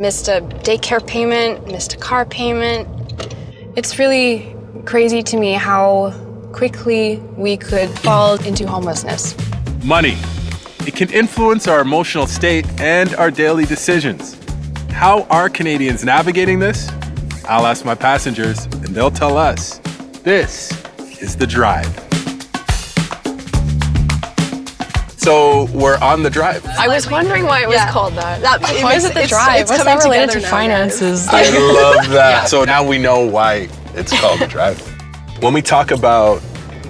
Missed a daycare payment, missed a car payment. It's really crazy to me how quickly we could fall into homelessness. Money. It can influence our emotional state and our daily decisions. How are Canadians navigating this? I'll ask my passengers and they'll tell us. This is The Drive. So we're on The Drive. I was wondering why it was called that. Why is it The Drive? What's that related to finances? I love that. So now we know why it's called The Drive. When we talk about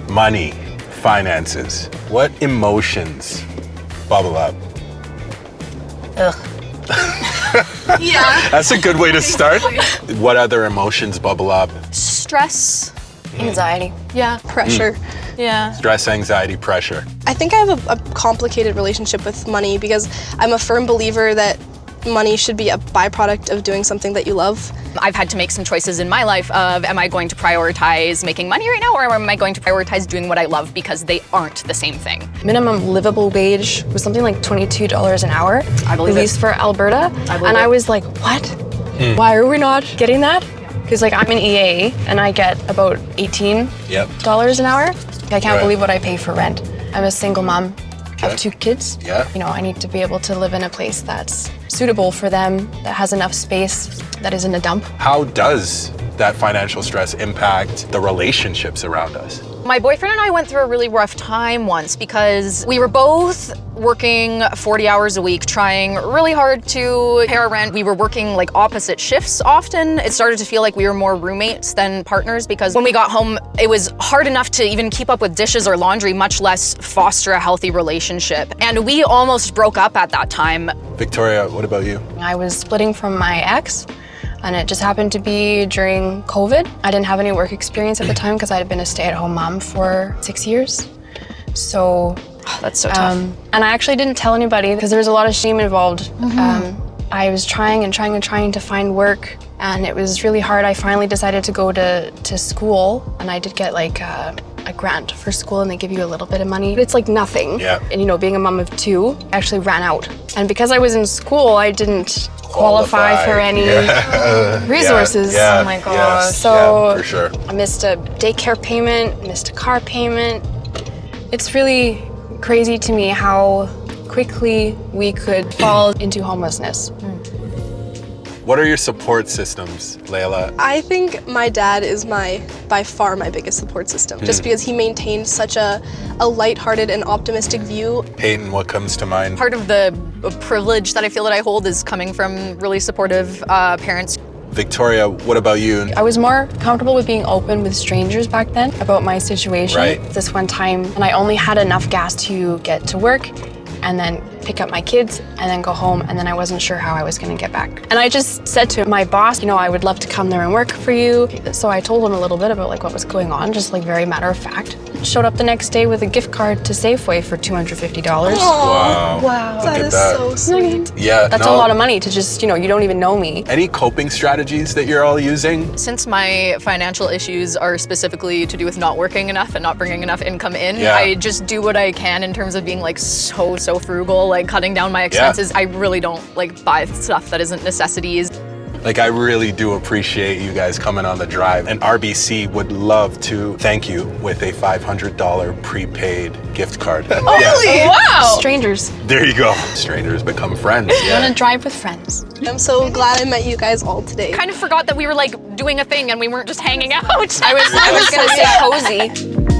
money, finances, what emotions bubble up? Ugh. Yeah. That's a good way to start. What other emotions bubble up? Stress. Anxiety. Yeah. Pressure. Yeah. Stress, anxiety, pressure. I think I have a complicated relationship with money because I'm a firm believer that money should be a byproduct of doing something that you love. I've had to make some choices in my life of, am I going to prioritize making money right now, or am I going to prioritize doing what I love, because they aren't the same thing. Minimum livable wage was something like $22 an hour. I believe At least for Alberta. I was like, what? Why are we not getting that? Because like I'm an EA and I get about $18 an hour. I can't believe what I pay for rent. I'm a single mom of 2 kids. Yeah. You know, I need to be able to live in a place that's suitable for them, that has enough space, that isn't a dump. How does that financial stress impact the relationships around us? My boyfriend and I went through a really rough time once because we were both working 40 hours a week, trying really hard to pay our rent. We were working like opposite shifts often. It started to feel like we were more roommates than partners, because when we got home, it was hard enough to even keep up with dishes or laundry, much less foster a healthy relationship. And we almost broke up at that time. Victoria, what about you? I was splitting from my ex, and it just happened to be during COVID. I didn't have any work experience at the time because I had been a stay-at-home mom for 6 years. So That's so tough. And I actually didn't tell anybody because there was a lot of shame involved. I was trying to find work, and it was really hard. I finally decided to go to school, and I did get like a grant for school, and they give you a little bit of money. It's like nothing. Yeah. And you know, being a mom of 2, I actually ran out. And because I was in school, I didn't qualify for any resources. Yeah. Oh my gosh. Yeah. So Yeah, for sure. I missed a daycare payment, missed a car payment. It's really crazy to me how quickly we could fall into homelessness. What are your support systems, Layla? I think my dad is by far my biggest support system, just because he maintained such a lighthearted and optimistic view. Peyton, what comes to mind? Part of the privilege that I feel that I hold is coming from really supportive parents. Victoria, what about you? I was more comfortable with being open with strangers back then about my situation. Right. This one time, and I only had enough gas to get to work and then pick up my kids and then go home, and then I wasn't sure how I was gonna get back. And I just said to my boss, you know, I would love to come there and work for you. So I told him a little bit about like what was going on, just like very matter of fact. Showed up the next day with a gift card to Safeway for $250. Wow. That Look is at so sweet. Yeah, That's a lot of money to just, you know, you don't even know me. Any coping strategies that you're all using? Since my financial issues are specifically to do with not working enough and not bringing enough income in, Yeah. I just do what I can in terms of being like so frugal, like cutting down my expenses. I really don't like buy stuff that isn't necessities. Like, I really do appreciate you guys coming on The Drive, and RBC would love to thank you with a $500 prepaid gift card. Really? Wow! Strangers. There you go. Strangers become friends. You wanna drive with friends. I'm so glad I met you guys all today. Kind of forgot that we were like doing a thing and we weren't just hanging out. I was gonna say cozy.